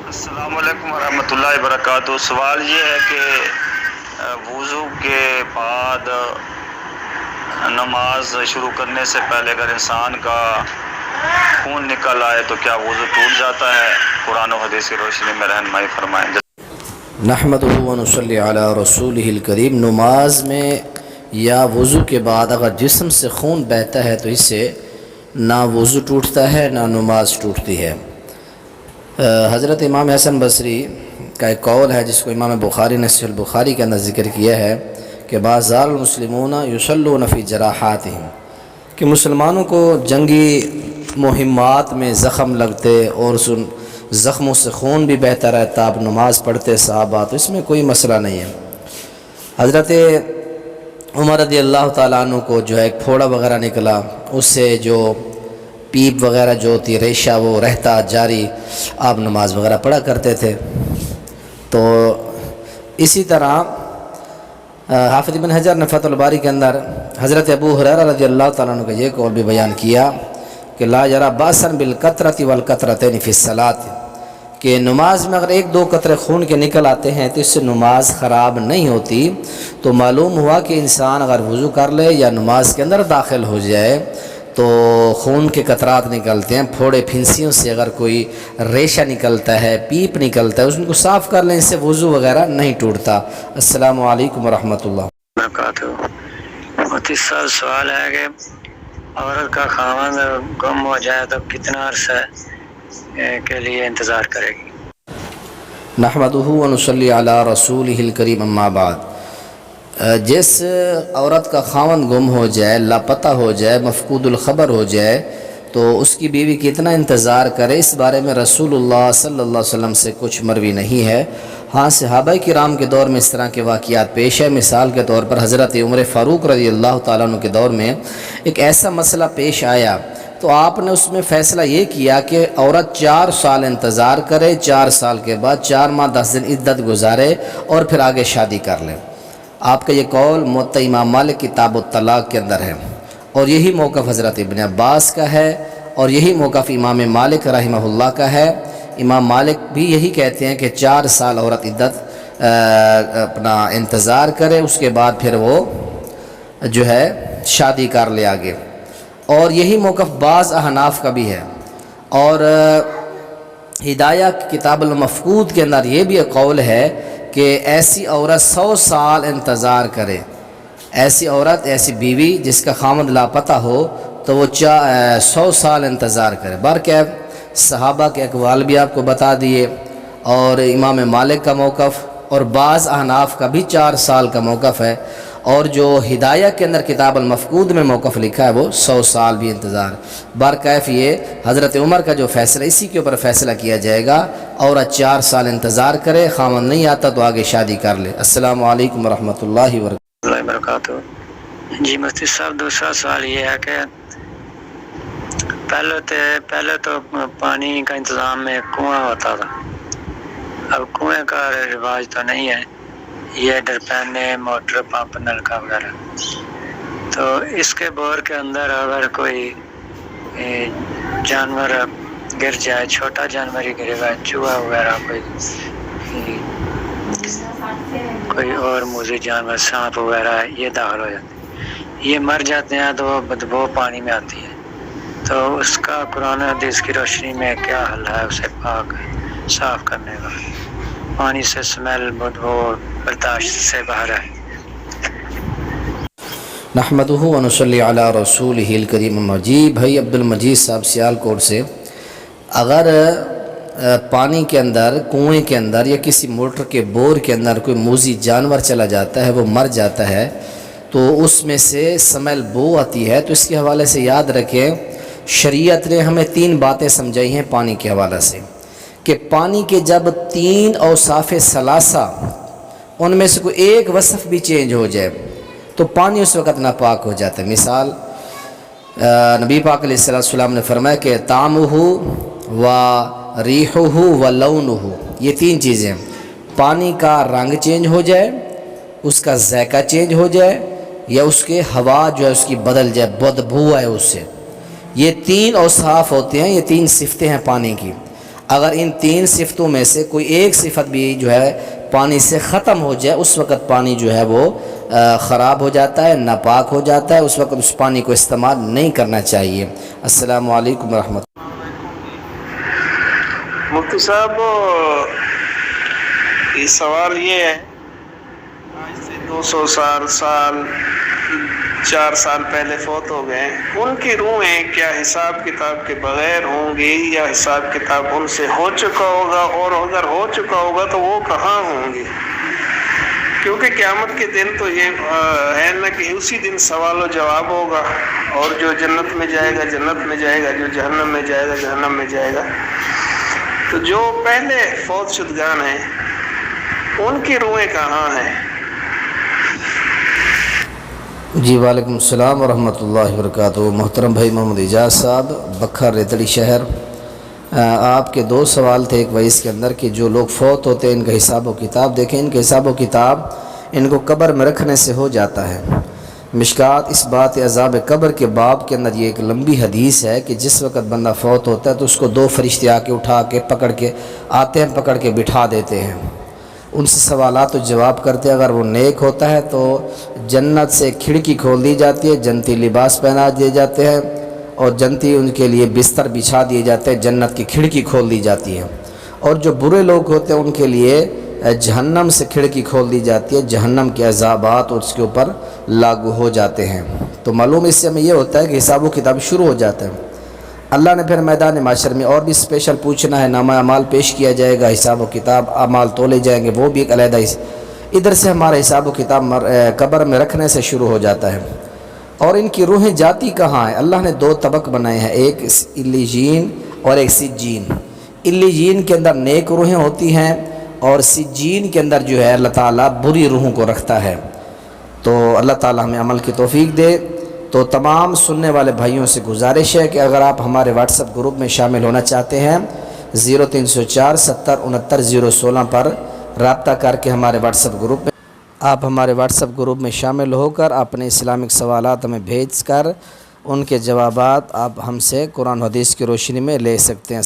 السلام علیکم ورحمۃ اللہ وبرکاتہ۔ سوال یہ ہے کہ وضو کے بعد نماز شروع کرنے سے پہلے اگر انسان کا خون نکل آئے تو کیا وضو ٹوٹ جاتا ہے؟ قرآن و حدیث کی روشنی میں رہنمائی فرمائیں۔ نحمدہ و نصلی علی رسولہ الکریم۔ نماز میں یا وضو کے بعد اگر جسم سے خون بہتا ہے تو اس سے نہ وضو ٹوٹتا ہے نہ نماز ٹوٹتی ہے۔ حضرت امام حسن بصری کا ایک قول ہے جس کو امام بخاری نے صحیح البخاری کے اندر ذکر کیا ہے کہ بازار المسلمون یصلون فی جراحاتہم، کہ مسلمانوں کو جنگی مہمات میں زخم لگتے اور زخموں سے خون بھی بہتا رہتا، اب نماز پڑھتے صحابہ، تو اس میں کوئی مسئلہ نہیں ہے۔ حضرت عمر رضی اللہ تعالیٰ عنہ کو جو ہے ایک پھوڑا وغیرہ نکلا، اس سے جو پیپ وغیرہ جو ہوتی ریشہ وہ رہتا جاری، آپ نماز وغیرہ پڑھا کرتے تھے۔ تو اسی طرح حافظ ابن حجر نے فتح الباری کے اندر حضرت ابو ہریرہ رضی اللہ تعالیٰ عنہ کا یہ قول بھی بیان کیا کہ لا یرا باسا بالکثرۃ والکثرتین فی الصلاۃ، کہ نماز میں اگر ایک دو قطرے خون کے نکل آتے ہیں تو اس سے نماز خراب نہیں ہوتی۔ تو معلوم ہوا کہ انسان اگر وضو کر لے یا نماز کے اندر داخل ہو جائے تو خون کے قطرات نکلتے ہیں، پھوڑے پھنسیوں سے اگر کوئی ریشہ نکلتا ہے، پیپ نکلتا ہے، اس کو صاف کر لیں، اس سے وضو وغیرہ نہیں ٹوٹتا۔ السلام علیکم ورحمۃ اللہ وبرکاتہ۔ مفتی صاحب سوال ہے کہ عورت کا خاوند گم ہو جائے تو کتنا عرصہ کے لیے انتظار کرے گی؟ نحمدہ و نصلی علی رسولہ الکریم، اما بعد۔ جس عورت کا خاوند گم ہو جائے، لاپتہ ہو جائے، مفقود الخبر ہو جائے تو اس کی بیوی کتنا انتظار کرے، اس بارے میں رسول اللہ صلی اللہ علیہ وسلم سے کچھ مروی نہیں ہے۔ ہاں، صحابہ کرام کے دور میں اس طرح کے واقعات پیش ہے۔ مثال کے طور پر حضرت عمر فاروق رضی اللہ تعالیٰ عنہ کے دور میں ایک ایسا مسئلہ پیش آیا تو آپ نے اس میں فیصلہ یہ کیا کہ عورت 4 سال انتظار کرے، 4 سال کے بعد 4 ماہ 10 دن عدت گزارے اور پھر آگے شادی کر لے۔ آپ کا یہ قول موطا امام مالک کتاب الطلاق کے اندر ہے، اور یہی موقف حضرت ابن عباس کا ہے، اور یہی موقف امام مالک رحمہ اللہ کا ہے۔ امام مالک بھی یہی کہتے ہیں کہ 4 سال عورت عدت اپنا انتظار کرے، اس کے بعد پھر وہ جو ہے شادی کر لے آگے، اور یہی موقف بعض احناف کا بھی ہے۔ اور ہدایہ کتاب المفقود کے اندر یہ بھی ایک قول ہے کہ ایسی عورت 100 سال انتظار کرے، ایسی عورت، ایسی بیوی جس کا خاوند لاپتہ ہو تو وہ 100 سال انتظار کرے۔ بہرکیف صحابہ کے اقوال بھی آپ کو بتا دیے، اور امام مالک کا موقف اور بعض احناف کا بھی 4 سال کا موقف ہے، اور جو ہدایہ کے اندر کتاب المفقود میں موقف لکھا ہے وہ 100 سال بھی انتظار۔ بہرکیف یہ حضرت عمر کا جو فیصلہ، اسی کے اوپر فیصلہ کیا جائے گا، عورت 4 سال انتظار کرے، خاوند نہیں آتا تو آگے شادی کر لے۔ السلام علیکم ورحمۃ اللہ وبرکاتہ۔ جی مفتی صاحب، دوسرا سوال یہ ہے کہ پہلے تو پانی کا انتظام میں کنواں ہوتا تھا، اب کنویں کا رواج تو نہیں ہے، یہ ڈرپینے، موٹر پمپ، نلکا وغیرہ۔ تو اس کے بور کے اندر اگر کوئی جانور گر جائے، چھوٹا جانور ہی گرے گا، چوہا وغیرہ، کوئی اور موذی جانور، سانپ وغیرہ، یہ داخل ہو جاتے ہیں، یہ مر جاتے ہیں تو وہ بدبو پانی میں آتی ہے، تو اس کا قرآن حدیث کی روشنی میں کیا حل ہے اسے پاک صاف کرنے کا؟ پانی سے سمیل، بدبو برداشت سے باہر ہے۔ نحمدہ و نصلی علی رسولہ الکریم۔ جی بھائی عبد المجید صاحب سیال کوٹ سے، اگر پانی کے اندر، کنویں کے اندر یا کسی موٹر کے بور کے اندر کوئی موذی جانور چلا جاتا ہے، وہ مر جاتا ہے تو اس میں سے سمیل بو آتی ہے، تو اس کے حوالے سے یاد رکھیں شریعت نے ہمیں 3 باتیں سمجھائی ہیں پانی کے حوالے سے، کہ پانی کے جب 3 اوصاف ثلاثہ ان میں سے کوئی ایک وصف بھی چینج ہو جائے تو پانی اس وقت ناپاک ہو جاتا ہے۔ مثال نبی پاک علیہ السلام نے فرمایا کہ طعمہ و ریحہ و لونہ، یہ 3 چیزیں، پانی کا رنگ چینج ہو جائے، اس کا ذائقہ چینج ہو جائے، یا اس کے ہوا جو ہے اس کی بدل جائے، بدبو ہے اس سے، یہ 3 اوصاف ہوتے ہیں، یہ 3 صفتیں ہیں پانی کی۔ اگر ان 3 صفتوں میں سے کوئی ایک صفت بھی جو ہے پانی سے ختم ہو جائے اس وقت پانی جو ہے وہ خراب ہو جاتا ہے، ناپاک ہو جاتا ہے، اس وقت اس پانی کو استعمال نہیں کرنا چاہیے۔ السلام علیکم ورحمۃ اللہ۔ مفتی صاحب یہ سوال یہ ہے، آج سے 200 سال 4 سال پہلے فوت ہو گئے، ان کی روحیں کیا حساب کتاب کے بغیر ہوں گی یا حساب کتاب ان سے ہو چکا ہوگا، اور اگر ہو چکا ہوگا تو وہ کہاں ہوں گی؟ کیونکہ قیامت کے دن تو یہ ہے نا کہ اسی دن سوال و جواب ہوگا، اور جو جنت میں جائے گا جنت میں جائے گا، جو جہنم میں جائے گا جہنم میں جائے گا۔ تو جو پہلے فوت شدگان ہیں ان کی روحیں کہاں ہیں؟ جی وعلیکم السلام ورحمۃ اللہ وبرکاتہ۔ محترم بھائی محمد اعجاز صاحب، بکھر ریتڑی شہر، آپ کے 2 سوال تھے ایک وعیس کے اندر کہ جو لوگ فوت ہوتے ہیں ان کا حساب و کتاب دیکھیں، ان کا حساب و کتاب ان کو قبر میں رکھنے سے ہو جاتا ہے۔ مشکات اس بات عذاب قبر کے باب کے اندر یہ ایک لمبی حدیث ہے کہ جس وقت بندہ فوت ہوتا ہے تو اس کو 2 فرشتے آ کے اٹھا کے پکڑ کے آتے ہیں، پکڑ کے بٹھا دیتے ہیں، ان سے سوالات و جواب کرتے ہیں۔ اگر وہ نیک ہوتا ہے تو جنت سے کھڑکی کھول دی جاتی ہے، جنتی لباس پہنا دیے جاتے ہیں اور جنتی ان کے لیے بستر بچھا دیے جاتے ہیں، جنت کی کھڑکی کھول دی جاتی ہے۔ اور جو برے لوگ ہوتے ہیں ان کے لیے جہنم سے کھڑکی کھول دی جاتی ہے، جہنم کے عذابات اور اس کے اوپر لاگو ہو جاتے ہیں۔ تو معلوم اس سے ہمیں یہ ہوتا ہے کہ حساب و کتاب شروع ہو جاتا ہے۔ اللہ نے پھر میدان معاشر میں اور بھی اسپیشل پوچھنا ہے، نامہ اعمال پیش کیا جائے گا، حساب و کتاب اعمال تولے جائیں گے، وہ بھی ایک علیحدہ ادھر سے ہمارا حساب و کتاب قبر میں رکھنے سے شروع ہو جاتا ہے۔ اور ان کی روحیں جاتی کہاں ہیں؟ اللہ نے 2 طبق بنائے ہیں، ایک علیین اور ایک سجین۔ علیین کے اندر نیک روحیں ہوتی ہیں اور سجین کے اندر جو ہے اللہ تعالیٰ بری روحوں کو رکھتا ہے۔ تو اللہ تعالیٰ ہمیں عمل کی توفیق دے۔ تو تمام سننے والے بھائیوں سے گزارش ہے کہ اگر آپ ہمارے واٹس ایپ گروپ میں شامل ہونا چاہتے ہیں 0304 70 69 016 پر رابطہ کر کے ہمارے واٹس ایپ گروپ میں آپ ہمارے واٹس ایپ گروپ میں شامل ہو کر اپنے اسلامک سوالات ہمیں بھیج کر ان کے جوابات آپ ہم سے قرآن و حدیث کی روشنی میں لے سکتے ہیں۔